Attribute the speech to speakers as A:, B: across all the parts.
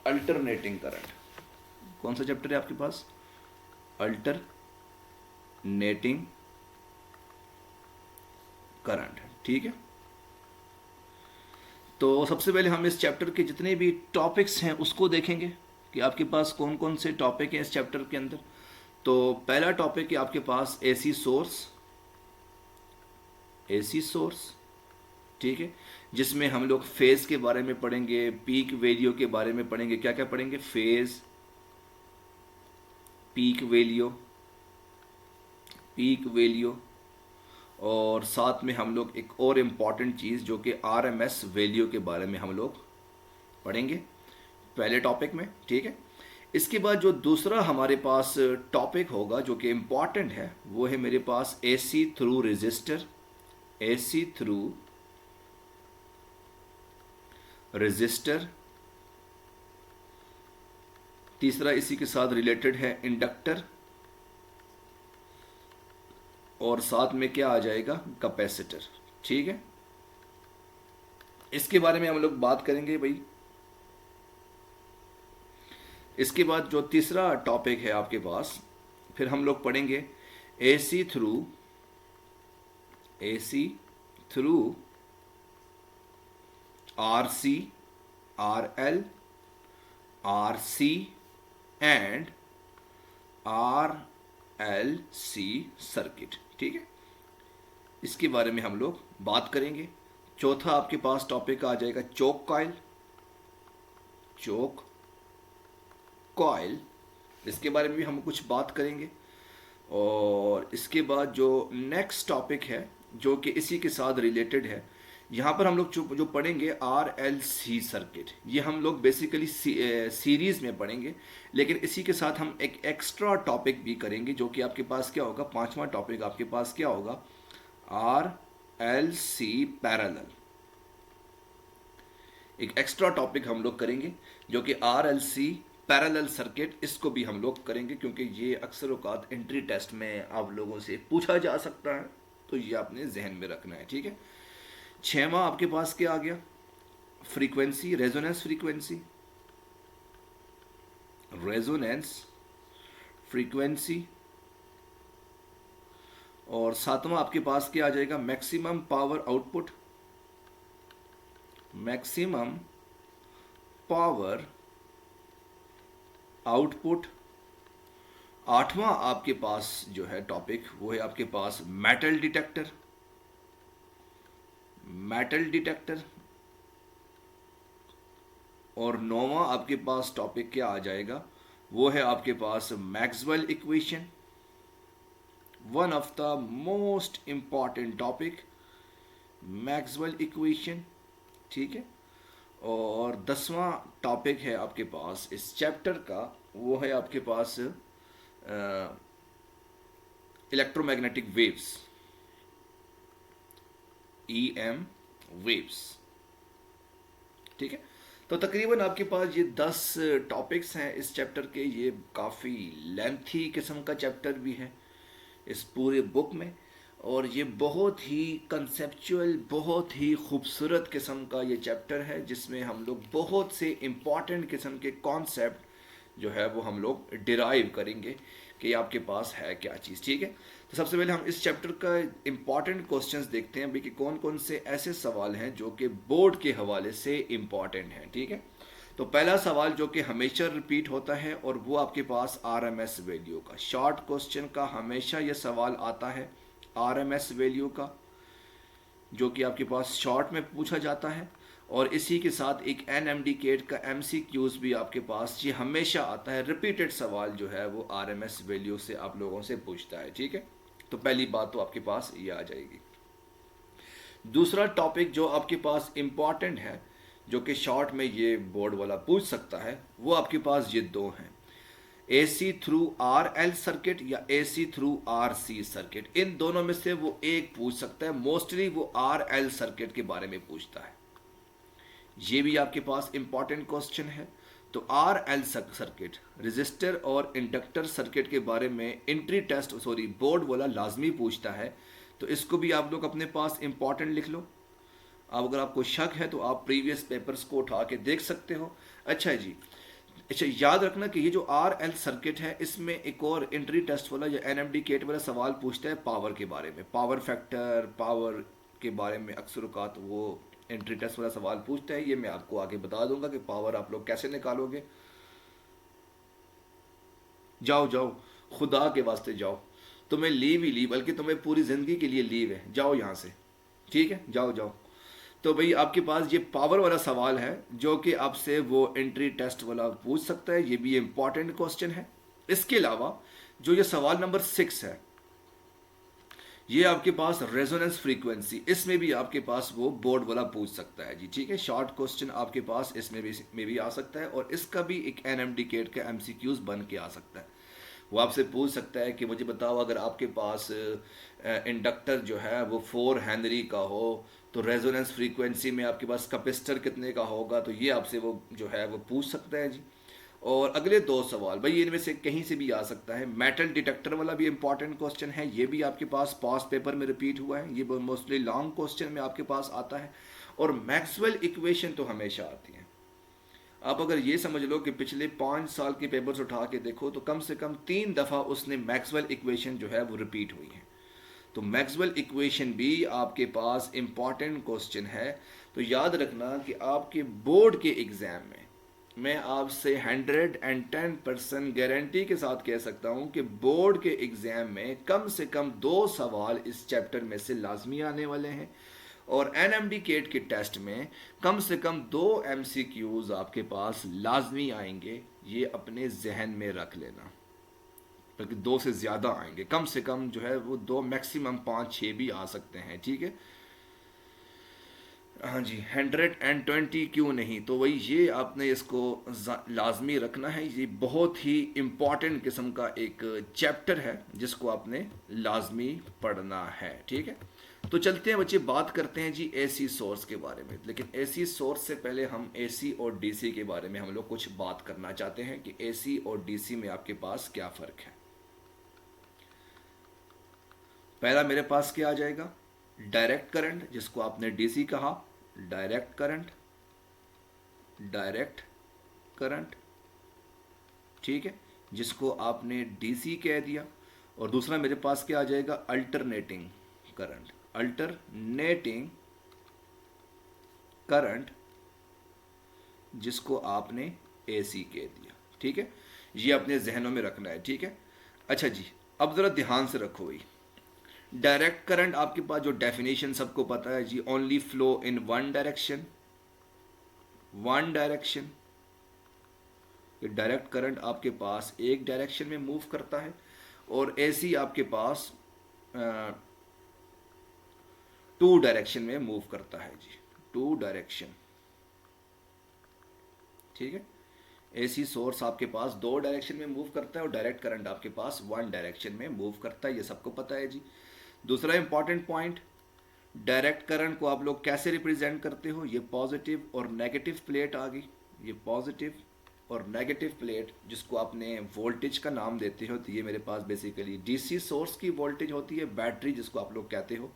A: Alternating current. कौन सा chapter है आपके पास? अल्टरनेटिंग करंट, ठीक है। तो सबसे पहले हम इस चैप्टर के जितने भी टॉपिक्स हैं उसको देखेंगे कि आपके पास कौन कौन से टॉपिक हैं इस चैप्टर के अंदर। तो पहला टॉपिक है आपके पास एसी सोर्स, एसी सोर्स, ठीक है, जिसमें हम लोग फेज के बारे में पढ़ेंगे, पीक वैल्यू के बारे में पढ़ेंगे। क्या क्या पढ़ेंगे? Phase, peak value, peak value, और साथ में हम लोग एक और इम्पॉर्टेंट चीज़ जो कि आरएमएस वैल्यू के बारे में हम लोग पढ़ेंगे पहले टॉपिक में, ठीक है। इसके बाद जो दूसरा हमारे पास टॉपिक होगा जो कि इम्पॉर्टेंट है वो है मेरे पास AC through register, AC through register. तीसरा इसी के साथ रिलेटेड है इंडक्टर, और साथ में क्या आ जाएगा? कैपेसिटर, ठीक है। इसके बारे में हम लोग बात करेंगे भाई। इसके बाद जो तीसरा टॉपिक है आपके पास, फिर हम लोग पढ़ेंगे AC through, AC through RC, RL, RC and RLC circuit, ठीक है। इसके बारे में हम लोग बात करेंगे। चौथा आपके पास टॉपिक आ जाएगा चोक कॉइल, चोक कॉइल, इसके बारे में भी हम कुछ बात करेंगे। और इसके बाद जो नेक्स्ट टॉपिक है जो कि इसी के साथ रिलेटेड है, यहाँ पर हम लोग जो पढ़ेंगे आर एल सी सर्किट, ये हम लोग बेसिकली सीरीज में पढ़ेंगे, लेकिन इसी के साथ हम एक एक्स्ट्रा टॉपिक भी करेंगे जो कि आपके पास क्या होगा? पांचवा टॉपिक आपके पास क्या होगा? R L C parallel. एक एक्स्ट्रा टॉपिक हम लोग करेंगे जो कि R L C parallel circuit, इसको भी हम लोग करेंगे क्योंकि ये अक्सर औकात एंट्री टेस्ट में आप लोगों से पूछा जा सकता है, तो ये आपने जहन में रखना है, ठीक है। छठवां आपके पास क्या आ गया? Frequency, resonance frequency, resonance frequency. और सातवां आपके पास क्या आ जाएगा? Maximum power output, maximum power output. आठवां आपके पास जो है टॉपिक वो है आपके पास मेटल डिटेक्टर, मेटल डिटेक्टर। और नौवां आपके पास टॉपिक क्या आ जाएगा? वो है आपके पास Maxwell equation, one of the most important topic, Maxwell equation, ठीक है। और 10वां टॉपिक है आपके पास इस चैप्टर का, वो है आपके पास इलेक्ट्रोमैग्नेटिक वेव्स, ईएम वेव्स, ठीक है। तो तकरीबन आपके पास ये 10 टॉपिक्स हैं इस चैप्टर के। ये काफ़ी लेंथी किस्म का चैप्टर भी है इस पूरे बुक में, और ये बहुत ही कंसेप्चुअल, बहुत ही खूबसूरत किस्म का ये चैप्टर है जिसमें हम लोग बहुत से इम्पॉर्टेंट किस्म के कॉन्सेप्ट जो है वो हम लोग डिराइव करेंगे कि आपके पास है क्या चीज़, ठीक है। तो सबसे पहले हम इस चैप्टर का इम्पॉर्टेंट क्वेश्चंस देखते हैं भाई कि कौन कौन से ऐसे सवाल हैं जो कि बोर्ड के हवाले से इम्पॉर्टेंट हैं, ठीक है। तो पहला सवाल जो कि हमेशा रिपीट होता है और वो आपके पास आरएमएस वैल्यू का, शॉर्ट क्वेश्चन का हमेशा ये सवाल आता है आरएमएस वैल्यू का, जो कि आपके पास शॉर्ट में पूछा जाता है। और इसी के साथ एक एनएमडीकेट का एमसीक्यूज भी आपके पास ये हमेशा आता है, रिपीटेड सवाल जो है वो आरएमएस वैल्यू से आप लोगों से पूछता है, ठीक है। तो पहली बात तो आपके पास ये आ जाएगी। दूसरा टॉपिक जो आपके पास इंपॉर्टेंट है जो कि शॉर्ट में ये बोर्ड वाला पूछ सकता है, वो आपके पास ये दो हैं, AC through R L circuit या AC through R C circuit. इन दोनों में से वो एक पूछ सकता है, मोस्टली वो आर एल सर्किट के बारे में पूछता है। ये भी आपके पास इंपॉर्टेंट क्वेश्चन है। तो आर एल सर्किट, रजिस्टर और इंडक्टर सर्किट के बारे में एंट्री टेस्ट बोर्ड वाला लाजमी पूछता है, तो इसको भी आप लोग अपने पास इंपॉर्टेंट लिख लो। अब अगर आपको शक है तो आप प्रीवियस पेपर्स को उठा के देख सकते हो। अच्छा जी, अच्छा, याद रखना कि ये जो आर एल सर्किट है इसमें एक और एंट्री टेस्ट वाला या एनएमडी गेट वाला सवाल पूछता है पावर के बारे में, पावर फैक्टर, पावर के बारे में अक्सर औकात वो एंट्री टेस्ट वाला सवाल पूछता है। ये मैं आपको आगे बता दूंगा कि पावर आप लोग कैसे निकालोगे। जाओ जाओ, खुदा के वास्ते जाओ, तुम्हें लीव ही लीव, बल्कि तुम्हें पूरी जिंदगी के लिए लीव है, जाओ यहाँ से, ठीक है, जाओ जाओ। तो भाई आपके पास ये पावर वाला सवाल है जो कि आपसे वो एंट्री टेस्ट वाला पूछ सकता है, ये भी इंपॉर्टेंट क्वेश्चन है। इसके अलावा जो ये सवाल नंबर 6 है, ये आपके पास रेजोनेंस फ्रीक्वेंसी, इसमें भी आपके पास वो बोर्ड वाला पूछ सकता है जी, ठीक है। शॉर्ट क्वेश्चन आपके पास इसमें भी आ सकता है, और इसका भी एक एनएमडी गेट का एमसीक्यूज बन के आ सकता है। वो आपसे पूछ सकता है कि मुझे बताओ, अगर आपके पास इंडक्टर जो है वो 4 हेनरी का हो तो रेजोनेंस फ्रीक्वेंसी में आपके पास कैपेसिटर कितने का होगा, तो ये आपसे वो जो है वो पूछ सकता है जी। और अगले 2 सवाल भाई इनमें से कहीं से भी आ सकता है। मेटल डिटेक्टर वाला भी इंपॉर्टेंट क्वेश्चन है, ये भी आपके पास पास पेपर में रिपीट हुआ है, ये मोस्टली लॉन्ग क्वेश्चन में आपके पास आता है। और मैक्सवेल इक्वेशन तो हमेशा आती है। आप अगर ये समझ लो कि पिछले 5 साल के पेपर्स उठा के देखो तो कम से कम 3 दफ़ा उसने मैक्सवेल इक्वेशन जो है वो रिपीट हुई है। तो मैक्सवेल इक्वेशन भी आपके पास इंपॉर्टेंट क्वेश्चन है। तो याद रखना कि आपके बोर्ड के एग्जाम में मैं आपसे 110% गारंटी के साथ कह सकता हूं कि बोर्ड के एग्जाम में कम से कम 2 सवाल इस चैप्टर में से लाजमी आने वाले हैं, और एनएमडी केट के टेस्ट में कम से कम 2 एमसीक्यूज आपके पास लाजमी आएंगे। ये अपने जहन में रख लेना, बल्कि 2 से ज़्यादा आएंगे, कम से कम जो है वो 2, मैक्सिमम 5-6 भी आ सकते हैं, ठीक है। हाँ जी, 120 क्यों नहीं, तो वही ये आपने इसको लाजमी रखना है। ये बहुत ही इम्पॉर्टेंट किस्म का एक चैप्टर है जिसको आपने लाजमी पढ़ना है, ठीक है। तो चलते हैं बच्चे, बात करते हैं जी एसी सोर्स के बारे में। लेकिन एसी सोर्स से पहले हम एसी और डीसी के बारे में हम लोग कुछ बात करना चाहते हैं कि एसी और डीसी में आपके पास क्या फ़र्क है। पहला मेरे पास क्या आ जाएगा, डायरेक्ट करंट, जिसको आपने डीसी कहा, डायरेक्ट करंट, डायरेक्ट करंट, ठीक है, जिसको आपने डीसी कह दिया। और दूसरा मेरे पास क्या आ जाएगा, अल्टरनेटिंग करंट, अल्टरनेटिंग करंट, जिसको आपने एसी कह दिया, ठीक है। ये अपने जहनों में रखना है, ठीक है। अच्छा जी, अब ज़रा ध्यान से रखो भाई, डायरेक्ट करंट आपके पास जो डेफिनेशन सबको पता है जी, only flow in one direction, one direction. Direct current आपके पास एक डायरेक्शन में मूव करता है, और एसी आपके पास 2 डायरेक्शन में मूव करता है जी, 2 डायरेक्शन, ठीक है। एसी सोर्स आपके पास 2 डायरेक्शन में मूव करता है, और डायरेक्ट करंट आपके पास 1 डायरेक्शन में मूव करता है, ये सबको पता है जी। दूसरा इंपॉर्टेंट पॉइंट, डायरेक्ट करंट को आप लोग कैसे रिप्रेजेंट करते हो, ये पॉजिटिव और नेगेटिव प्लेट आ गई, ये पॉजिटिव और नेगेटिव प्लेट, जिसको आपने वोल्टेज का नाम देते हो। तो ये मेरे पास बेसिकली डीसी सोर्स की वोल्टेज होती है, बैटरी जिसको आप लोग कहते हो।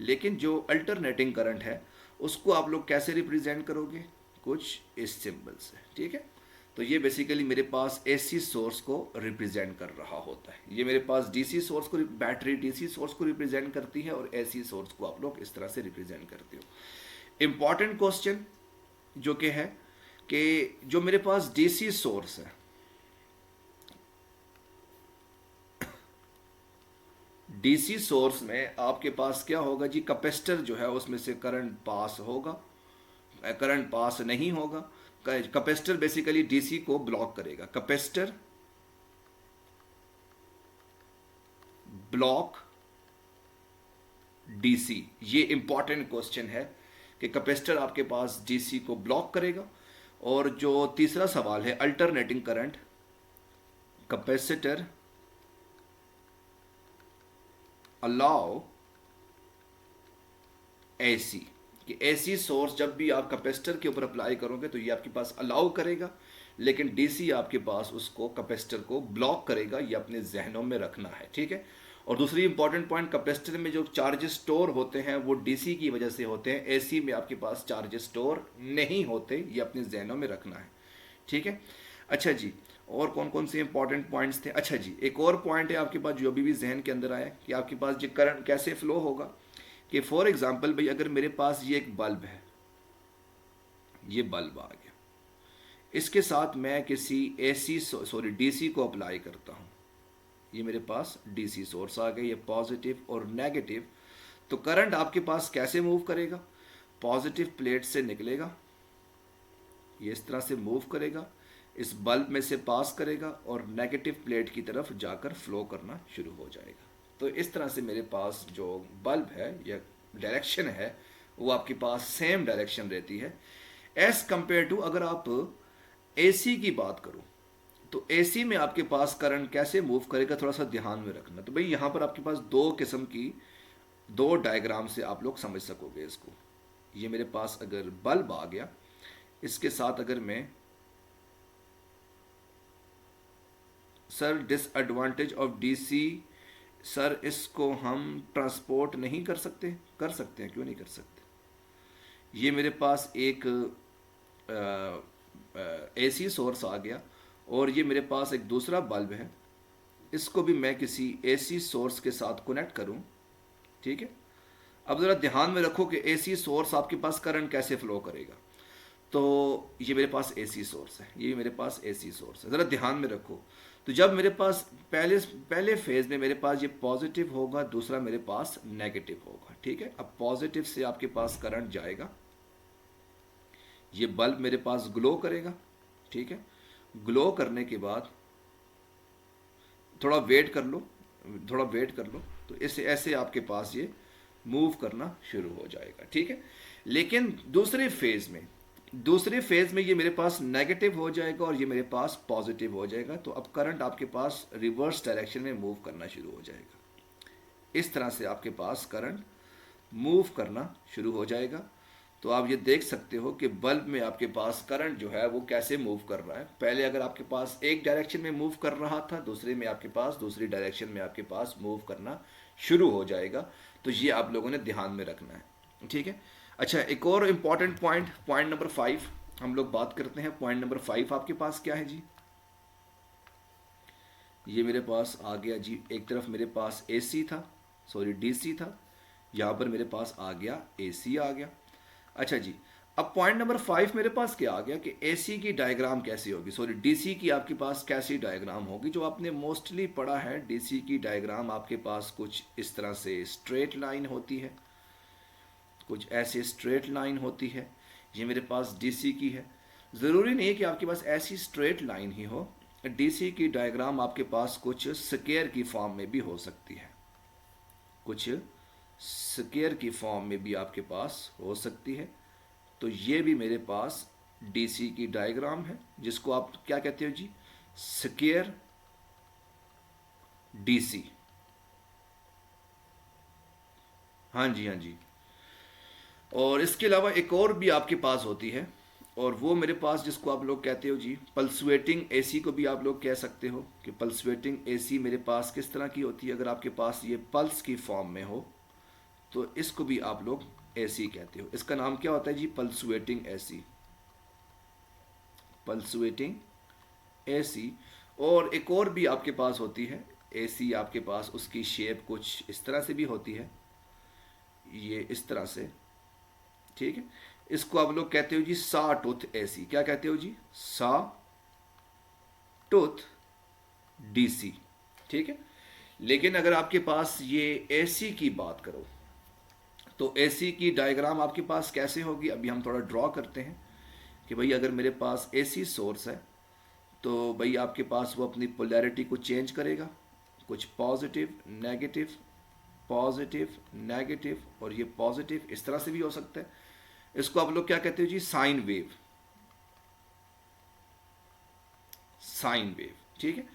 A: लेकिन जो अल्टरनेटिंग करंट है उसको आप लोग कैसे रिप्रेजेंट करोगे, कुछ इस सिंबल से, ठीक है। तो ये बेसिकली मेरे पास एसी सोर्स को रिप्रेजेंट कर रहा होता है। ये मेरे पास डीसी सोर्स को, बैटरी डीसी सोर्स को रिप्रेजेंट करती है, और एसी सोर्स को आप लोग इस तरह से रिप्रेजेंट करते हो। इंपॉर्टेंट क्वेश्चन जो कि है कि जो मेरे पास डीसी सोर्स है, डीसी सोर्स में आपके पास क्या होगा जी, कैपेसिटर जो है उसमें से करंट पास होगा, करंट पास नहीं होगा। कैपेसिटर बेसिकली डीसी को ब्लॉक करेगा, कैपेसिटर ब्लॉक डीसी। ये इंपॉर्टेंट क्वेश्चन है कि कैपेसिटर आपके पास डीसी को ब्लॉक करेगा। और जो तीसरा सवाल है, alternating current, capacitor allow AC, कि एसी सोर्स जब भी आप कैपेसिटर के ऊपर अप्लाई करोगे तो ये आपके पास अलाउ करेगा, लेकिन डीसी आपके पास उसको, कैपेसिटर को ब्लॉक करेगा। ये अपने जहनों में रखना है, ठीक है। और दूसरी इंपॉर्टेंट पॉइंट, कैपेसिटर में जो चार्जेस स्टोर होते हैं वो डीसी की वजह से होते हैं, एसी में आपके पास चार्जेस स्टोर नहीं होते, ये अपने जहनों में रखना है, ठीक है। अच्छा जी, और कौन कौन से इंपॉर्टेंट पॉइंट्स थे? अच्छा जी, एक और पॉइंट है आपके पास जो अभी भी जहन के अंदर आया कि आपके पास जो करंट कैसे फ्लो होगा, कि फॉर एग्जांपल भाई अगर मेरे पास ये एक बल्ब है, ये बल्ब आ गया, इसके साथ मैं किसी एसी सॉरी डीसी को अप्लाई करता हूँ, ये मेरे पास डीसी सोर्स आ गया, ये पॉजिटिव और नेगेटिव। तो करंट आपके पास कैसे मूव करेगा? पॉजिटिव प्लेट से निकलेगा, ये इस तरह से मूव करेगा, इस बल्ब में से पास करेगा और नेगेटिव प्लेट की तरफ जाकर फ्लो करना शुरू हो जाएगा। तो इस तरह से मेरे पास जो बल्ब है या डायरेक्शन है वो आपके पास सेम डायरेक्शन रहती है, एज कंपेयर टू अगर आप एसी की बात करो तो एसी में आपके पास करंट कैसे मूव करेगा, थोड़ा सा ध्यान में रखना। तो भाई यहाँ पर आपके पास दो किस्म की, दो डायग्राम से आप लोग समझ सकोगे इसको। ये मेरे पास अगर बल्ब आ गया, इसके साथ अगर मैं, sir disadvantage of DC, sir इसको हम ट्रांसपोर्ट नहीं कर सकते? कर सकते हैं, क्यों नहीं कर सकते। ये मेरे पास एक एसी सोर्स आ गया और ये मेरे पास एक दूसरा बल्ब है, इसको भी मैं किसी एसी सोर्स के साथ कनेक्ट करूं, ठीक है। अब ज़रा ध्यान में रखो कि एसी सोर्स आपके पास करंट कैसे फ्लो करेगा। तो ये मेरे पास एसी सोर्स है, ये मेरे पास एसी सोर्स है, ज़रा ध्यान में रखो। तो जब मेरे पास पहले पहले फेज में मेरे पास ये पॉजिटिव होगा, दूसरा मेरे पास नेगेटिव होगा, ठीक है। अब पॉजिटिव से आपके पास करंट जाएगा, ये बल्ब मेरे पास ग्लो करेगा, ठीक है। ग्लो करने के बाद थोड़ा वेट कर लो, थोड़ा वेट कर लो, तो ऐसे ऐसे आपके पास ये मूव करना शुरू हो जाएगा, ठीक है। लेकिन दूसरे फेज में ये मेरे पास नेगेटिव हो जाएगा और ये मेरे पास पॉजिटिव हो जाएगा। तो अब करंट आपके पास रिवर्स डायरेक्शन में मूव करना शुरू हो जाएगा। इस तरह से आपके पास करंट मूव करना शुरू हो जाएगा। तो आप ये देख सकते हो कि बल्ब में आपके पास करंट जो है वो कैसे मूव कर रहा है। पहले अगर आपके पास एक डायरेक्शन में मूव कर रहा था, दूसरे में आपके पास दूसरी डायरेक्शन में आपके पास मूव करना शुरू हो जाएगा। तो ये आप लोगों ने ध्यान में रखना है, ठीक है। अच्छा, एक और इम्पॉर्टेंट पॉइंट, पॉइंट नंबर 5 हम लोग बात करते हैं। पॉइंट नंबर 5 आपके पास क्या है जी? ये मेरे पास आ गया जी, एक तरफ मेरे पास एसी था, सॉरी डीसी था, यहाँ पर मेरे पास आ गया एसी आ गया। अच्छा जी, अब पॉइंट नंबर 5 मेरे पास क्या आ गया कि एसी की डायग्राम कैसी होगी, सॉरी डीसी की आपके पास कैसी डायग्राम होगी। जो आपने मोस्टली पढ़ा है, डीसी की डायग्राम आपके पास कुछ इस तरह से स्ट्रेट लाइन होती है, कुछ ऐसे स्ट्रेट लाइन होती है। ये मेरे पास डीसी की है। ज़रूरी नहीं है कि आपके पास ऐसी स्ट्रेट लाइन ही हो, डीसी की डायग्राम आपके पास कुछ स्क्वायर की फॉर्म में भी हो सकती है, कुछ स्क्वायर की फॉर्म में भी आपके पास हो सकती है। तो ये भी मेरे पास डीसी की डायग्राम है, जिसको आप क्या कहते हो जी? Square DC. हाँ जी, हाँ जी। और इसके अलावा एक और भी आपके पास होती है, और वो मेरे पास जिसको आप लोग कहते हो जी पल्सुएटिंग एसी को भी आप लोग कह सकते हो कि पल्सुएटिंग एसी मेरे पास किस तरह की होती है। अगर आपके पास ये पल्स की फॉर्म में हो तो इसको भी आप लोग एसी कहते हो। इसका नाम क्या होता है जी? पल्सुएटिंग एसी, पल्सुएटिंग एसी। और एक और भी आपके पास होती है एसी, आपके पास उसकी शेप कुछ इस तरह से भी होती है, ये इस तरह से, ठीक है। इसको आप लोग कहते हो जी सा टूथ एसी। क्या कहते हो जी? सा टूथ डीसी, ठीक है। लेकिन अगर आपके पास ये एसी की बात करो तो एसी की डायग्राम आपके पास कैसे होगी? अभी हम थोड़ा ड्रॉ करते हैं कि भाई अगर मेरे पास एसी सोर्स है तो भाई आपके पास वो अपनी पोलैरिटी को चेंज करेगा, कुछ पॉजिटिव नेगेटिव, पॉजिटिव नेगेटिव, और ये पॉजिटिव इस तरह से भी हो सकता है। इसको आप लोग क्या कहते हो जी? साइन वेव, साइन वेव, ठीक है।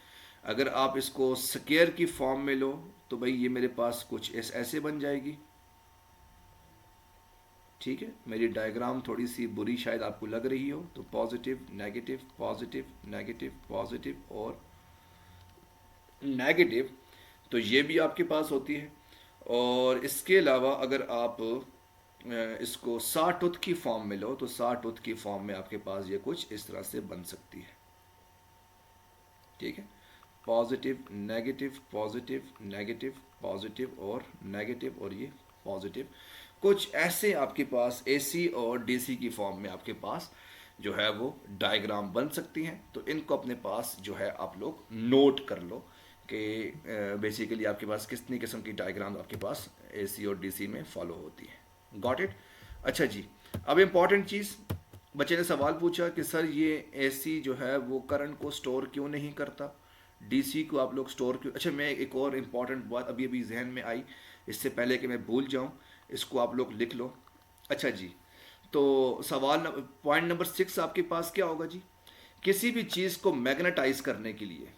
A: अगर आप इसको स्क्वायर की फॉर्म में लो तो भाई ये मेरे पास कुछ ऐसे बन जाएगी, ठीक है। मेरी डायग्राम थोड़ी सी बुरी शायद आपको लग रही हो, तो positive negative positive negative positive और नेगेटिव, तो ये भी आपके पास होती है। और इसके अलावा अगर आप इसको सा टूथ की फॉर्म में लो तो सा टूथ की फॉर्म में आपके पास ये कुछ इस तरह से बन सकती है, ठीक है, positive negative positive negative positive और नेगेटिव और ये पॉजिटिव। कुछ ऐसे आपके पास एसी और डीसी की फॉर्म में आपके पास जो है वो डायग्राम बन सकती हैं। तो इनको अपने पास जो है आप लोग नोट कर लो कि बेसिकली आपके पास कितनी किस्म की डायग्राम आपके पास एसी और डीसी में फॉलो होती है। Got it. अच्छा जी, अब इम्पॉर्टेंट चीज़, बच्चे ने सवाल पूछा कि सर ये एसी जो है वो करंट को स्टोर क्यों नहीं करता, डीसी को आप लोग स्टोर क्यों। अच्छा, मैं एक और इम्पॉर्टेंट बात अभी अभी जहन में आई, इससे पहले कि मैं भूल जाऊं, इसको आप लोग लिख लो। अच्छा जी, तो पॉइंट नंबर 6 आपके पास क्या होगा जी, किसी भी चीज़ को मैग्नेटाइज करने के लिए,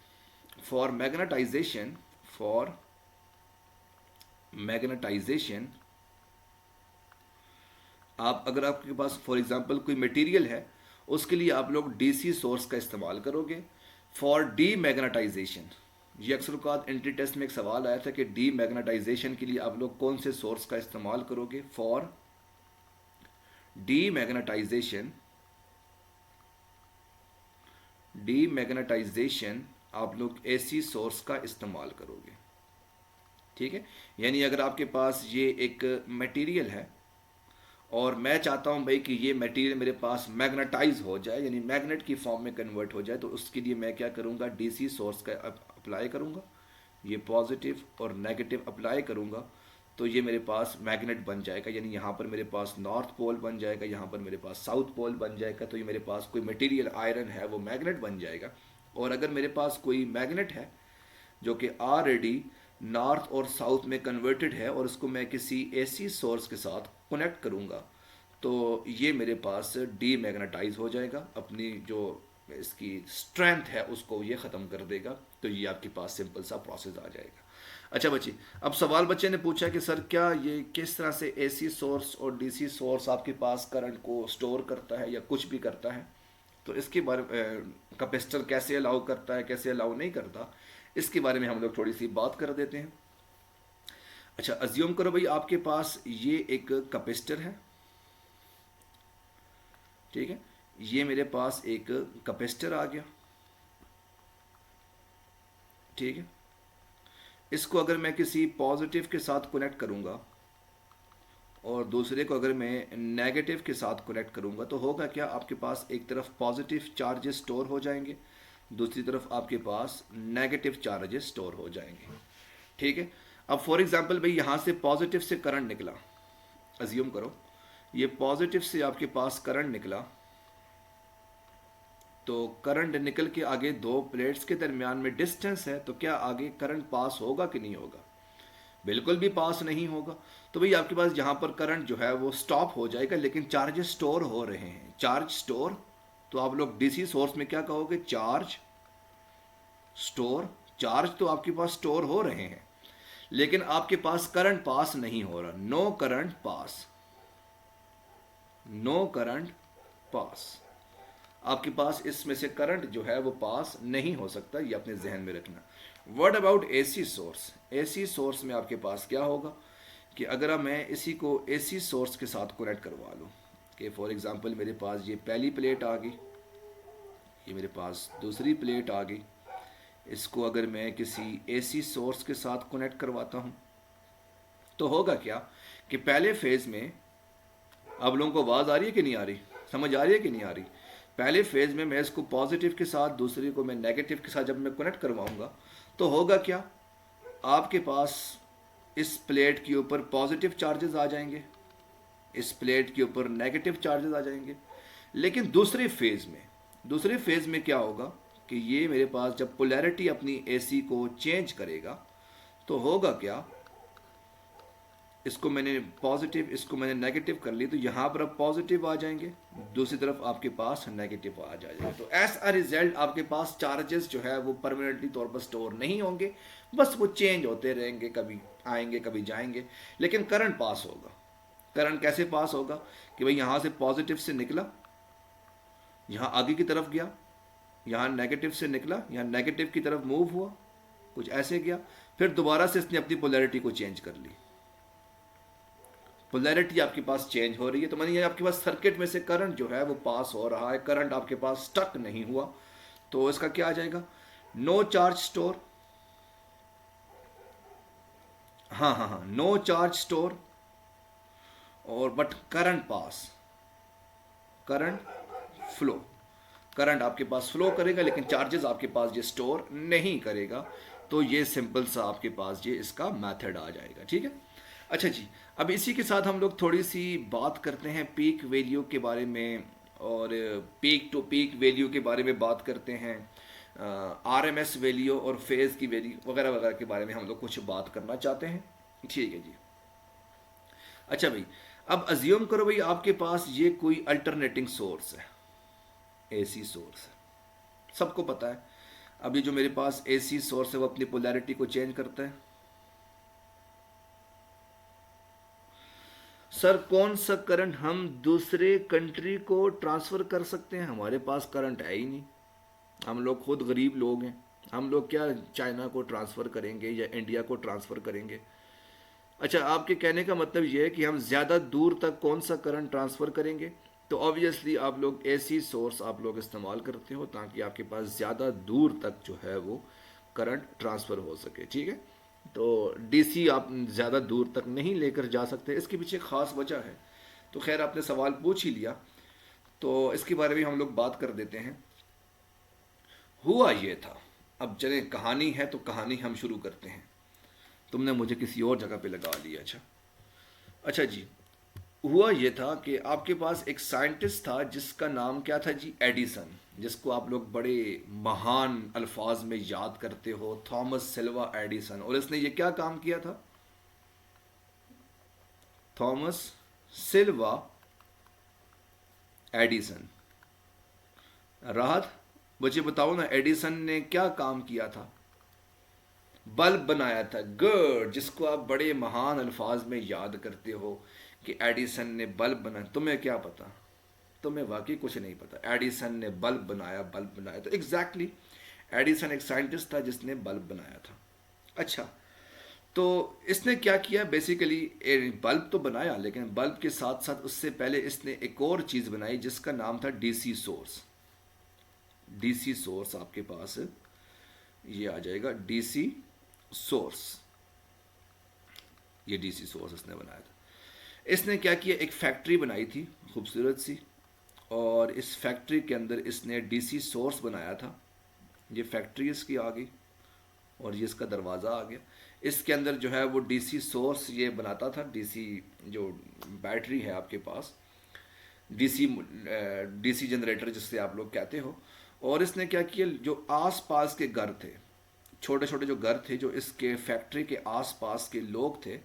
A: फॉर मैग्नेटाइजेशन, फॉर मैग्नेटाइजेशन आप अगर आपके पास फॉर एग्जांपल कोई मटेरियल है, उसके लिए आप लोग डीसी सोर्स का इस्तेमाल करोगे फॉर डी मैग्नेटाइजेशन। ये अक्सर औकात एंट्री टेस्ट में एक सवाल आया था कि डी मैग्नेटाइजेशन के लिए आप लोग कौन से सोर्स का इस्तेमाल करोगे। For demagnetization, demagnetization आप लोग एसी सोर्स का इस्तेमाल करोगे। ठीक है, यानी अगर आपके पास ये एक मटेरियल है और मैं चाहता हूं भाई कि ये मटेरियल मेरे पास मैग्नेटाइज हो जाए, यानी मैग्नेट की फॉर्म में कन्वर्ट हो जाए, तो उसके लिए मैं क्या करूंगा, डीसी सोर्स का अप्लाई करूंगा, ये पॉजिटिव और नेगेटिव अप्लाई करूंगा, तो ये मेरे पास मैग्नेट बन जाएगा। यानी यहाँ पर मेरे पास नॉर्थ पोल बन जाएगा, यहाँ पर मेरे पास साउथ पोल बन जाएगा, तो ये मेरे पास कोई मटेरियल आयरन है वो मैग्नेट बन जाएगा। और अगर मेरे पास कोई मैग्नेट है जो कि ऑलरेडी नॉर्थ और साउथ में कन्वर्टेड है और उसको मैं किसी एसी सोर्स के साथ कनेक्ट करूँगा, तो ये मेरे पास डी मैग्नेटाइज हो जाएगा, अपनी जो इसकी स्ट्रेंथ है उसको ये ख़त्म कर देगा। तो ये आपके पास सिंपल सा प्रोसेस आ जाएगा। अच्छा बच्चे, अब सवाल बच्चे ने पूछा कि सर क्या ये किस तरह से एसी सोर्स और डीसी सोर्स आपके पास करंट को स्टोर करता है या कुछ भी करता है, तो इसके बारे में कैपेसिटर कैसे अलाउ करता है, कैसे अलाउ नहीं करता, इसके बारे में हम लोग थोड़ी सी बात कर देते हैं। अच्छा, अज्यूम करो भाई आपके पास ये एक कैपेसिटर है, ठीक है, ये मेरे पास एक कैपेसिटर आ गया, ठीक है, इसको अगर मैं किसी पॉजिटिव के साथ कनेक्ट करूंगा और दूसरे को अगर मैं नेगेटिव के साथ कनेक्ट करूंगा, तो होगा क्या, आपके पास एक तरफ पॉजिटिव चार्जेस स्टोर हो जाएंगे, दूसरी तरफ आपके पास नेगेटिव चार्जेस स्टोर हो जाएंगे। ठीक है, अब फॉर एग्जांपल भाई यहाँ से पॉजिटिव से करंट निकला, अज्यूम करो ये पॉजिटिव से आपके पास करंट निकला, तो करंट निकल के आगे दो प्लेट्स के दरमियान में डिस्टेंस है, तो क्या आगे करंट पास होगा कि नहीं होगा, बिल्कुल भी पास नहीं होगा। तो भाई आपके पास यहाँ पर करंट जो है वो स्टॉप हो जाएगा, लेकिन चार्जेस स्टोर हो रहे हैं, चार्ज स्टोर, तो आप लोग डीसी सोर्स में क्या कहोगे, चार्ज स्टोर। चार्ज तो आपके पास स्टोर हो रहे हैं, लेकिन आपके पास करंट पास नहीं हो रहा, no current pass, no current pass, आपके पास इसमें से करंट जो है वो पास नहीं हो सकता, ये अपने जहन में रखना। What about AC source, AC source में आपके पास क्या होगा कि अगर मैं इसी को एसी सोर्स के साथ कनेक्ट करवा लूँ, कि फॉर एग्जांपल मेरे पास ये पहली प्लेट आ गई, ये मेरे पास दूसरी प्लेट आ गई, इसको अगर मैं किसी एसी सोर्स के साथ कनेक्ट करवाता हूँ, तो होगा क्या कि पहले फेज में, आप लोगों को आवाज़ आ रही है कि नहीं आ रही, समझ आ रही है कि नहीं आ रही, पहले फेज में मैं इसको पॉजिटिव के साथ, दूसरी को मैं नेगेटिव के साथ जब मैं कनेक्ट करवाऊंगा, तो होगा क्या, आपके पास इस प्लेट के ऊपर पॉजिटिव चार्जेस आ जाएंगे, इस प्लेट के ऊपर नेगेटिव चार्जेस आ जाएंगे। लेकिन दूसरे फेज में क्या होगा कि ये मेरे पास जब पोलैरिटी अपनी एसी को चेंज करेगा, तो होगा क्या, इसको मैंने पॉजिटिव, इसको मैंने नेगेटिव कर ली, तो यहाँ पर अब पॉजिटिव आ जाएंगे, दूसरी तरफ आपके पास नेगेटिव आ जाएगा। तो एज अ रिजल्ट आपके पास चार्जेस जो है वो परमानेंटली तौर पर स्टोर नहीं होंगे, बस वो चेंज होते रहेंगे, कभी आएंगे कभी जाएंगे, लेकिन करंट पास होगा। करंट कैसे पास होगा कि भाई यहाँ से पॉजिटिव से निकला, यहाँ आगे की तरफ गया, यहाँ नेगेटिव से निकला, यहाँ नेगेटिव की तरफ मूव हुआ, कुछ ऐसे गया, फिर दोबारा से इसने अपनी पोलैरिटी को चेंज कर ली, पोलैरिटी आपके पास चेंज हो रही है, तो मानिए आपके पास सर्किट में से करंट जो है वो पास हो रहा है, करंट आपके पास स्टक नहीं हुआ, तो इसका क्या आ जाएगा, नो चार्ज स्टोर, हाँ हाँ हाँ, नो चार्ज स्टोर, और but current pass, current flow, current आपके पास फ्लो करेगा लेकिन चार्जेस आपके पास ये स्टोर नहीं करेगा। तो ये सिंपल सा आपके पास ये इसका मेथड आ जाएगा, ठीक है। अच्छा जी, अब इसी के साथ हम लोग थोड़ी सी बात करते हैं पीक वैल्यू के बारे में, और पीक टू पीक वैल्यू के बारे में बात करते हैं, आरएमएस वैल्यू और फेज की वैल्यू वगैरह वगैरह के बारे में हम लोग कुछ बात करना चाहते हैं, ठीक है जी। अच्छा भाई, अब अज्यूम करो भाई आपके पास ये कोई अल्टरनेटिंग सोर्स है, एसी सोर्स है, सबको पता है। अब ये जो मेरे पास एसी सोर्स है वो अपनी पोलैरिटी को चेंज करता है। सर कौन सा करंट हम दूसरे कंट्री को ट्रांसफर कर सकते हैं? हमारे पास करंट है ही नहीं, हम लोग खुद गरीब लोग हैं, हम लोग क्या चाइना को ट्रांसफ़र करेंगे या इंडिया को ट्रांसफ़र करेंगे? अच्छा, आपके कहने का मतलब ये है कि हम ज़्यादा दूर तक कौन सा करंट ट्रांसफ़र करेंगे? तो ऑब्वियसली आप लोग एसी सोर्स आप लोग इस्तेमाल करते हो ताकि आपके पास ज़्यादा दूर तक जो है वो करंट ट्रांसफ़र हो सके, ठीक है। तो डीसी आप ज़्यादा दूर तक नहीं लेकर जा सकते, इसके पीछे ख़ास वजह है। तो खैर आपने सवाल पूछ ही लिया, तो इसके बारे में हम लोग बात कर देते हैं। हुआ ये था, अब चले कहानी है तो कहानी हम शुरू करते हैं। तुमने मुझे किसी और जगह पे लगा लिया। अच्छा, अच्छा जी, हुआ ये था कि आपके पास एक साइंटिस्ट था जिसका नाम क्या था जी? एडिसन, जिसको आप लोग बड़े महान अल्फाज में याद करते हो, थॉमस सिल्वा एडिसन। और इसने ये क्या काम किया था? थॉमस सिल्वा एडिसन। राहत, मुझे बताओ ना, एडिसन ने क्या काम किया था? बल्ब बनाया था, गुड, जिसको आप बड़े महान अल्फाज में याद करते हो कि एडिसन ने बल्ब बनाया। तुम्हें क्या पता? तुम्हें वाकई कुछ नहीं पता। एडिसन ने बल्ब बनाया, बल्ब बनाया, तो एग्जैक्टली एडिसन एक साइंटिस्ट था जिसने बल्ब बनाया था। अच्छा, तो इसने क्या किया बेसिकली? बल्ब तो बनाया, लेकिन बल्ब के साथ साथ उससे पहले इसने एक और चीज़ बनाई जिसका नाम था डीसी सोर्स। डीसी सोर्स आपके पास ये आ जाएगा, डीसी सोर्स। ये डीसी सोर्स इसने बनाया था। इसने क्या किया, एक फैक्ट्री बनाई थी खूबसूरत सी, और इस फैक्ट्री के अंदर इसने डीसी सोर्स बनाया था। ये फैक्ट्री इसकी आ गई और ये इसका दरवाज़ा आ गया। इसके अंदर जो है वो डीसी सोर्स ये बनाता था, डीसी जो बैटरी है आपके पास, डीसी डीसी जनरेटर जिससे आप लोग कहते हो। और इसने क्या किया, जो आस पास के घर थे, छोटे छोटे जो घर थे जो इसके फैक्ट्री के आस पास के लोग थे,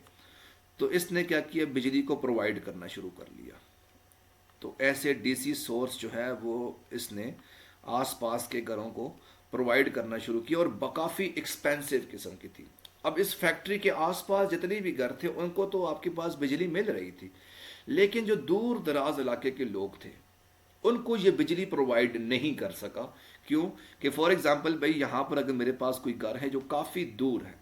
A: तो इसने क्या किया, बिजली को प्रोवाइड करना शुरू कर लिया। तो ऐसे डीसी सोर्स जो है वो इसने आसपास के घरों को प्रोवाइड करना शुरू किया, और काफ़ी एक्सपेंसिव किस्म की थी। अब इस फैक्ट्री के आसपास जितने भी घर थे उनको तो आपके पास बिजली मिल रही थी, लेकिन जो दूर दराज इलाके के लोग थे उनको ये बिजली प्रोवाइड नहीं कर सका। क्यों? कि फॉर एग्जांपल भाई, यहाँ पर अगर मेरे पास कोई घर है जो काफ़ी दूर है,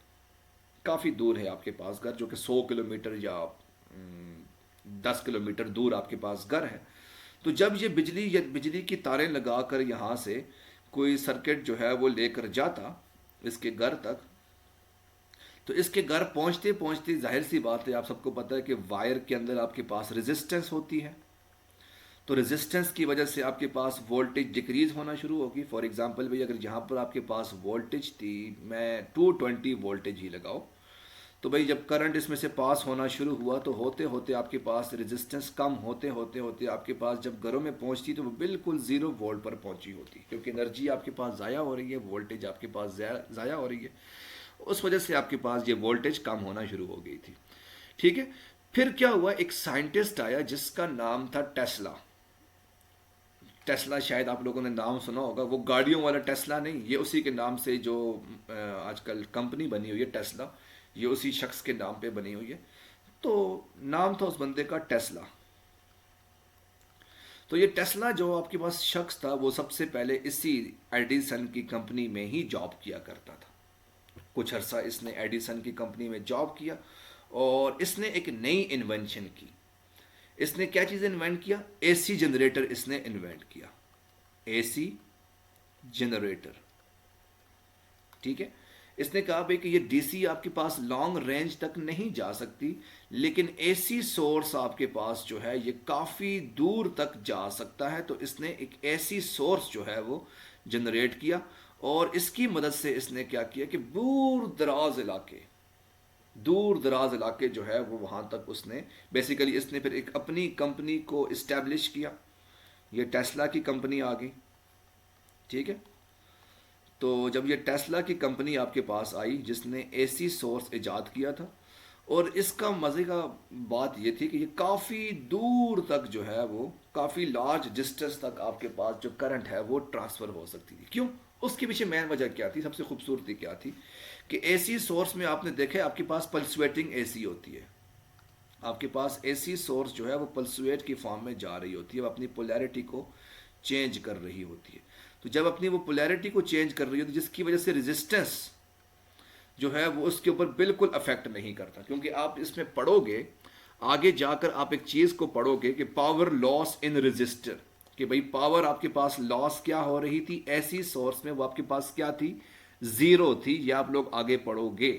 A: काफ़ी दूर है आपके पास घर, जो कि 100 किलोमीटर या 10 किलोमीटर दूर आपके पास घर है, तो जब ये बिजली या बिजली की तारें लगाकर यहाँ से कोई सर्किट जो है वो लेकर जाता इसके घर तक, तो इसके घर पहुँचते पहुँचते जाहिर सी बात है, आप सबको पता है कि वायर के अंदर आपके पास रेजिस्टेंस होती है। तो रेजिस्टेंस की वजह से आपके पास वोल्टेज डिक्रीज होना शुरू होगी। फॉर एग्जांपल भाई, अगर यहाँ पर आपके पास वोल्टेज थी, मैं 220 वोल्टेज ही लगाओ, तो भाई जब करंट इसमें से पास होना शुरू हुआ तो होते होते आपके पास रेजिस्टेंस कम होते होते होते आपके पास जब घरों में पहुंचती तो वो बिल्कुल 0 वोल्ट पर पहुंची होती, क्योंकि एनर्जी आपके पास ज़ाया हो रही है, वोल्टेज आपके पास ज़ाया हो रही है। उस वजह से आपके पास ये वोल्टेज कम होना शुरू हो गई थी, ठीक है। फिर क्या हुआ, एक साइंटिस्ट आया जिसका नाम था टेस्ला। टेस्ला शायद आप लोगों ने नाम सुना होगा, वो गाड़ियों वाला टेस्ला नहीं, ये उसी के नाम से जो आजकल कंपनी बनी हुई है टेस्ला, ये उसी शख्स के नाम पे बनी हुई है। तो नाम था उस बंदे का टेस्ला। तो ये टेस्ला जो आपके पास शख्स था वो सबसे पहले इसी एडिसन की कंपनी में ही जॉब किया करता था। कुछ अरसा इसने एडिसन की कंपनी में जॉब किया और इसने एक नई इन्वेंशन की। इसने क्या चीज़ इन्वेंट किया? एसी जनरेटर इसने इन्वेंट किया। AC generator. ठीक है। इसने कहा भाई कि ये डीसी आपके पास लॉन्ग रेंज तक नहीं जा सकती, लेकिन एसी सोर्स आपके पास जो है ये काफ़ी दूर तक जा सकता है। तो इसने एक एसी सोर्स जो है वो जनरेट किया, और इसकी मदद से इसने क्या किया कि दूर दराज इलाके जो है वो वहाँ तक उसने बेसिकली, इसने फिर एक अपनी कंपनी को इस्टेब्लिश किया। ये टेस्ला की कंपनी आ गई, ठीक है। तो जब ये टेस्ला की कंपनी आपके पास आई जिसने एसी सोर्स इजाद किया था, और इसका मज़े का बात ये थी कि ये काफ़ी दूर तक जो है वो काफ़ी लार्ज डिस्टेंस तक आपके पास जो करंट है वो ट्रांसफ़र हो सकती थी। क्यों? उसके पीछे मेन वजह क्या थी, सबसे खूबसूरती क्या थी कि एसी सोर्स में आपने देखा है आपके पास पल्सुएटिंग एसी होती है। आपके पास एसी सोर्स जो है वो पल्सुएट की फॉर्म में जा रही होती है, वो अपनी पोलैरिटी को चेंज कर रही होती है। तो जब अपनी वो पोलैरिटी को चेंज कर रही होती है, जिसकी वजह से रेजिस्टेंस जो है वो उसके ऊपर बिल्कुल अफेक्ट नहीं करता। क्योंकि आप इसमें पढ़ोगे, आगे जाकर आप एक चीज़ को पढ़ोगे कि पावर लॉस इन रजिस्टर, कि भाई पावर आपके पास लॉस क्या हो रही थी एसी सोर्स में, वो आपके पास क्या थी, ज़ीरो थी। ये आप लोग आगे पढ़ोगे,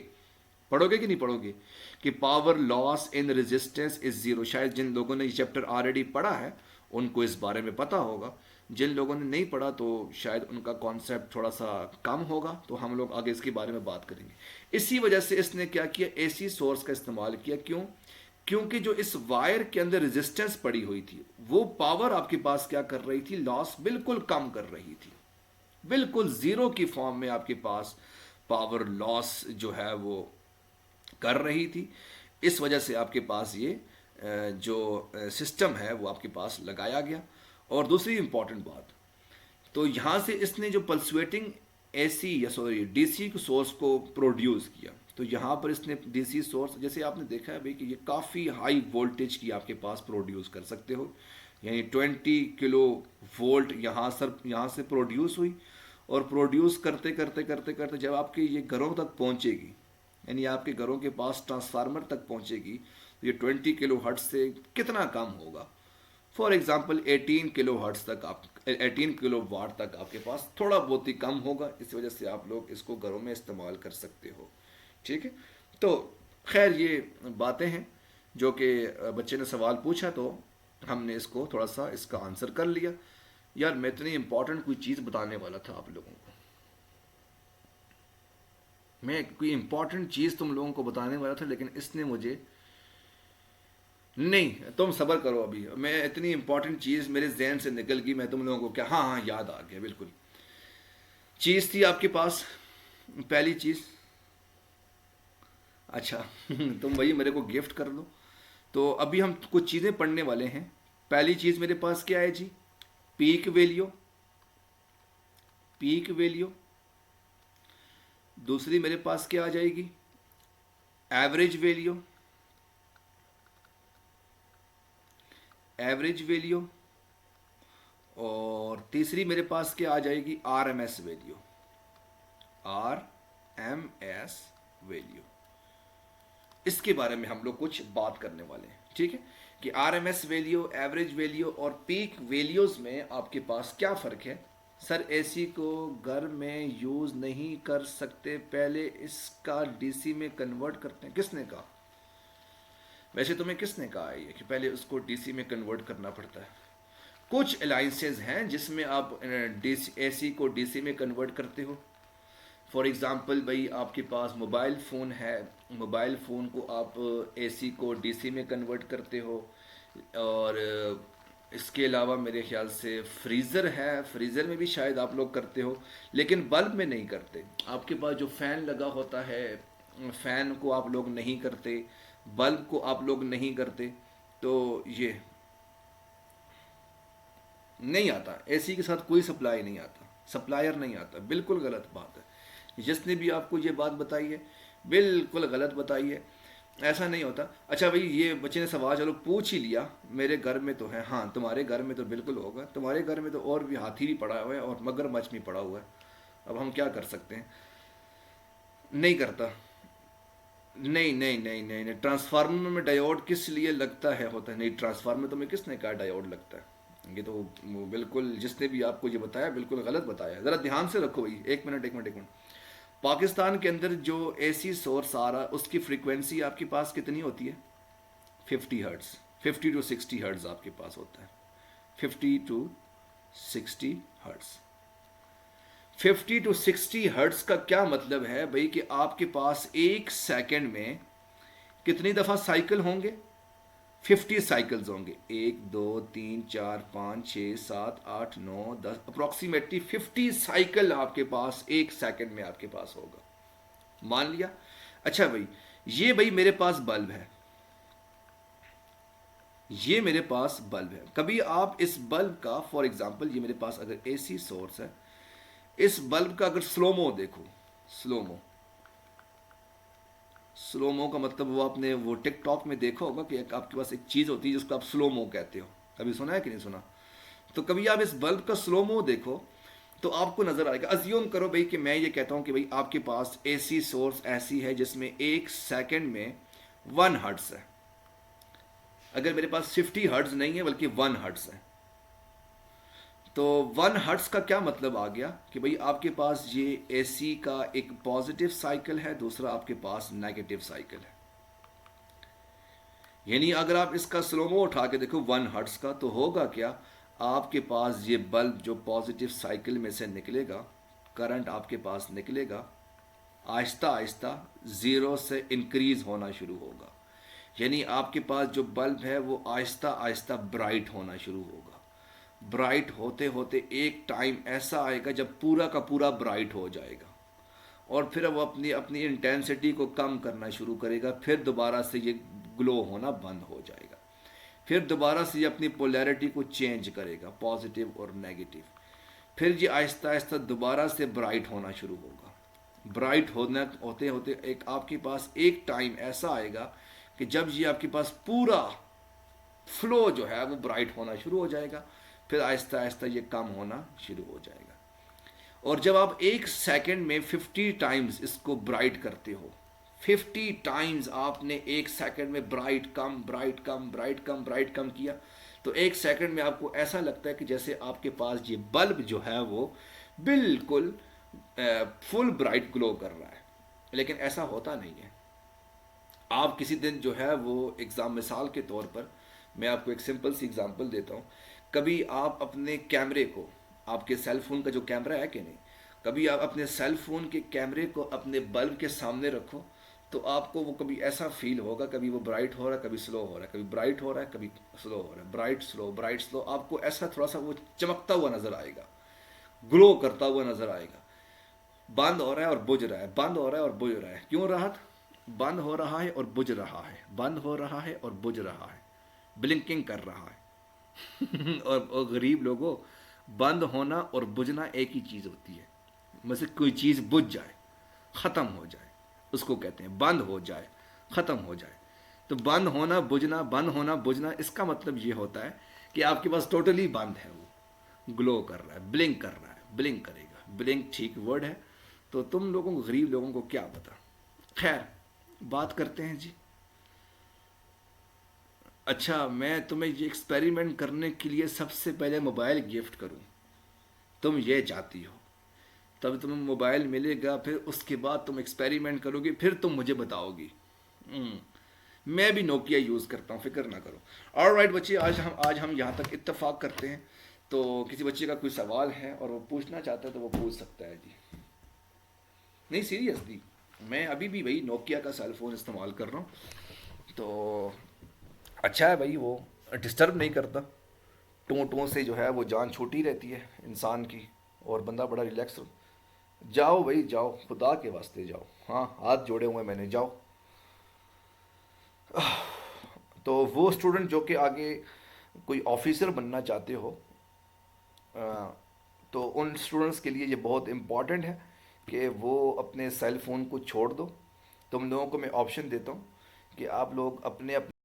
A: पढ़ोगे कि नहीं पढ़ोगे, कि power loss in resistance is zero. शायद जिन लोगों ने ये चैप्टर ऑलरेडी पढ़ा है उनको इस बारे में पता होगा, जिन लोगों ने नहीं पढ़ा तो शायद उनका कॉन्सेप्ट थोड़ा सा कम होगा। तो हम लोग आगे इसके बारे में बात करेंगे। इसी वजह से इसने क्या किया, एसी सोर्स का इस्तेमाल किया। क्यों? क्योंकि जो इस वायर के अंदर रेजिस्टेंस पड़ी हुई थी वो पावर आपके पास क्या कर रही थी, लॉस बिल्कुल कम कर रही थी, बिल्कुल ज़ीरो की फॉर्म में आपके पास पावर लॉस जो है वो कर रही थी। इस वजह से आपके पास ये जो सिस्टम है वो आपके पास लगाया गया। और दूसरी इंपॉर्टेंट बात, तो यहाँ से इसने जो पल्सुएटिंग एसी या सॉरी डीसी सोर्स को प्रोड्यूस किया, तो यहाँ पर इसने डीसी सोर्स, जैसे आपने देखा है भाई कि ये काफ़ी हाई वोल्टेज की आपके पास प्रोड्यूस कर सकते हो, यानी 20 किलो वोल्ट यहाँ से प्रोड्यूस हुई, और प्रोड्यूस करते करते करते करते जब आपके ये घरों तक पहुँचेगी, यानी आपके घरों के पास ट्रांसफार्मर तक पहुँचेगी, तो ये 20 किलो हर्ट्ज से कितना कम होगा। फॉर एग्जाम्पल 18 किलो हर्ट्ज तक आप 18 किलो वाट तक आपके पास थोड़ा बहुत ही कम होगा। इस वजह से आप लोग इसको घरों में इस्तेमाल कर सकते हो, ठीक है। तो खैर ये बातें हैं जो कि बच्चे ने सवाल पूछा, तो हमने इसको थोड़ा सा इसका आंसर कर लिया। यार मैं इतनी इंपॉर्टेंट कोई चीज़ बताने वाला था आप लोगों को, मैं कोई इंपॉर्टेंट चीज़ तुम लोगों को बताने वाला था, लेकिन इसने मुझे, नहीं तुम सब्र करो, अभी मैं इतनी इंपॉर्टेंट चीज़ मेरे जहन से निकल गई, मैं तुम लोगों को क्या, हाँ हाँ याद आ गया, बिल्कुल चीज़ थी आपके पास। पहली चीज़, अच्छा तुम वही मेरे को गिफ्ट कर दो। तो अभी हम कुछ चीज़ें पढ़ने वाले हैं। पहली चीज़ मेरे पास क्या है जी, पीक वैल्यू, पीक वैल्यू। दूसरी मेरे पास क्या आ जाएगी, एवरेज वैल्यू, एवरेज वैल्यू। और तीसरी मेरे पास क्या आ जाएगी, आरएमएस वैल्यू, आरएमएस वैल्यू। इसके बारे में हम लोग कुछ बात करने वाले हैं, ठीक है, कि आरएमएस वैल्यू, एवरेज वैल्यू और पीक वैल्यूज में आपके पास क्या फ़र्क है। सर एसी को घर में यूज़ नहीं कर सकते, पहले इसका डीसी में कन्वर्ट करते हैं, किसने कहा? वैसे तुम्हें किसने कहा है ये कि पहले उसको डीसी में कन्वर्ट करना पड़ता है? कुछ अलाइंसेज हैं जिसमें आप डीसी एसी को डीसी में कन्वर्ट करते हो। फॉर एग्ज़ाम्पल भाई आपके पास मोबाइल फ़ोन है, मोबाइल फ़ोन को आप एसी को डीसी में कन्वर्ट करते हो। और इसके अलावा मेरे ख्याल से फ्रीज़र है, फ्रीज़र में भी शायद आप लोग करते हो, लेकिन बल्ब में नहीं करते। आपके पास जो फ़ैन लगा होता है, फ़ैन को आप लोग नहीं करते, बल्ब को आप लोग नहीं करते। तो ये नहीं आता, एसी के साथ कोई सप्लाई नहीं आता, सप्लायर नहीं आता, बिल्कुल गलत बात है। जिसने भी आपको ये बात बताई है बिल्कुल गलत बताई है, ऐसा नहीं होता। अच्छा भाई ये बच्चे ने सवाल चलो पूछ ही लिया, मेरे घर में तो है, हाँ तुम्हारे घर में तो बिल्कुल होगा, तुम्हारे घर में तो और भी हाथी भी पड़ा हुआ है और मगरमच्छ भी पड़ा हुआ है। अब हम क्या कर सकते हैं, नहीं करता। नहीं नहीं नहीं नहीं नहीं, ट्रांसफार्मर में डायोड किस लिए लगता है, होता है नहीं, ट्रांसफार्मर तो मैं किसने कहा डायोड लगता है, ये तो बिल्कुल जिसने भी आपको ये बताया बिल्कुल गलत बताया। ज़रा ध्यान से रखो भाई, एक मिनट एक मिनट एक मिनट। पाकिस्तान के अंदर जो एसी सोर्स आ रहा है उसकी फ्रीक्वेंसी आपके पास कितनी होती है? 50 हर्ट्ज, 50 to 60 हर्ट्ज आपके पास होता है। 50 to 60 हर्ट्ज। 50 to 60 हर्ट्ज का क्या मतलब है भाई कि आपके पास एक सेकंड में कितनी दफ़ा साइकिल होंगे? 50 साइकिल्स होंगे। 1 2 3 4 5 6 7 8 9 10, अप्रोक्सीमेटली 50 साइकिल आपके पास एक सेकंड में आपके पास होगा। मान लिया। अच्छा भाई, ये भाई मेरे पास बल्ब है, ये मेरे पास बल्ब है। कभी आप इस बल्ब का, फॉर एग्जांपल ये मेरे पास अगर एसी सोर्स है, इस बल्ब का अगर स्लोमो देखो, स्लोमो, स्लोमो का मतलब वो आपने वो टिकटॉक में देखा होगा कि आपके पास एक चीज़ होती है जिसको आप स्लोमो कहते हो। कभी सुना है कि नहीं सुना? तो कभी आप इस बल्ब का स्लोमो देखो तो आपको नजर आएगा। अज्यूम करो भाई कि मैं ये कहता हूं कि भाई आपके पास एसी सोर्स ऐसी है जिसमें एक सेकंड में 1 हर्ट्स है। अगर मेरे पास 50 हर्ट्स नहीं है बल्कि 1 हर्ट्स है, तो 1 हर्ट्स का क्या मतलब आ गया कि भाई आपके पास ये एसी का एक पॉजिटिव साइकिल है, दूसरा आपके पास नेगेटिव साइकिल है। यानी अगर आप इसका स्लोमो उठा के देखो 1 हर्ट्स का, तो होगा क्या, आपके पास ये बल्ब जो पॉजिटिव साइकिल में से निकलेगा, करंट आपके पास निकलेगा, आहिस्ता आहिस्ता ज़ीरो से इंक्रीज होना शुरू होगा। यानी आपके पास जो बल्ब है वो आहिस्ता आहिस्ता ब्राइट होना शुरू होगा। ब्राइट होते होते एक टाइम ऐसा आएगा जब पूरा का पूरा ब्राइट हो जाएगा, और फिर वो अपनी अपनी इंटेंसिटी को कम करना शुरू करेगा। फिर दोबारा से ये ग्लो होना बंद हो जाएगा। फिर दोबारा से ये अपनी पोलैरिटी को चेंज करेगा, पॉजिटिव और नेगेटिव। फिर ये आहिस्ता आहिस्ता दोबारा से ब्राइट होना शुरू होगा। ब्राइट होने होते होते एक आपके पास एक टाइम ऐसा आएगा कि जब ये आपके पास पूरा फ्लो जो है वो ब्राइट होना शुरू हो जाएगा। फिर आहिस्ता आहिस्ता ये कम होना शुरू हो जाएगा। और जब आप एक सेकंड में 50 टाइम्स इसको ब्राइट करते हो, 50 टाइम्स आपने एक सेकंड में ब्राइट कम, ब्राइट कम, ब्राइट कम, ब्राइट कम किया, तो एक सेकंड में आपको ऐसा लगता है कि जैसे आपके पास ये बल्ब जो है वो बिल्कुल फुल ब्राइट ग्लो कर रहा है। लेकिन ऐसा होता नहीं है। आप किसी दिन जो है वो एग्ज़ाम, मिसाल के तौर पर मैं आपको एक सिंपल सी एग्जांपल देता हूँ। कभी आप अपने कैमरे को, आपके सेल फोन का जो कैमरा है कि नहीं, कभी आप अपने सेल फोन के कैमरे को अपने बल्ब के सामने रखो, तो आपको वो कभी ऐसा फील होगा, कभी वो ब्राइट हो रहा है, कभी स्लो हो रहा है, कभी ब्राइट हो रहा है, कभी स्लो हो रहा है, ब्राइट स्लो, ब्राइट स्लो। आपको ऐसा थोड़ा सा वो चमकता हुआ नजर आएगा, ग्लो करता हुआ नजर आएगा। बंद हो रहा है और बुझ रहा है, बंद हो रहा है और बुझ रहा है। क्यों राहत? बंद हो रहा है और बुझ रहा है, बंद हो रहा है और बुझ रहा है, ब्लिंकिंग कर रहा है। और गरीब लोगों, बंद होना और बुझना एक ही चीज़ होती है। मतलब कोई चीज़ बुझ जाए, ख़त्म हो जाए, उसको कहते हैं बंद हो जाए, ख़त्म हो जाए। तो बंद होना बुझना, बंद होना बुझना, इसका मतलब ये होता है कि आपके पास टोटली बंद है, वो ग्लो कर रहा है, ब्लिंक कर रहा है, ब्लिंक करेगा। ब्लिंक ठीक वर्ड है। तो तुम लोगों को, गरीब लोगों को क्या पता। खैर, बात करते हैं जी। अच्छा, मैं तुम्हें ये एक्सपेरिमेंट करने के लिए सबसे पहले मोबाइल गिफ्ट करूं, तुम ये चाहती हो, तब तुम्हें मोबाइल मिलेगा, फिर उसके बाद तुम एक्सपेरिमेंट करोगी, फिर तुम मुझे बताओगी। हम्म, मैं भी नोकिया यूज़ करता हूँ, फिक्र ना करो। ऑलराइट बच्चे, आज हम यहाँ तक इत्तेफाक करते हैं। तो किसी बच्चे का कोई सवाल है और वो पूछना चाहता है तो वो पूछ सकता है जी। नहीं, सीरियसली, मैं अभी भी भाई नोकिया का सेल फ़ोन इस्तेमाल कर रहा हूँ। तो अच्छा है भाई, वो डिस्टर्ब नहीं करता। टों टों से जो है वो जान छूटी रहती है इंसान की, और बंदा बड़ा रिलैक्स। जाओ भाई जाओ, खुदा के वास्ते जाओ। हाँ, हाथ जोड़े हुए मैंने, जाओ। तो वो स्टूडेंट जो कि आगे कोई ऑफिसर बनना चाहते हो, तो उन स्टूडेंट्स के लिए ये बहुत इम्पॉर्टेंट है कि वो अपने सेल फ़ोन को छोड़ दो। तुम लोगों को मैं ऑप्शन देता हूँ कि आप लोग अपने अपने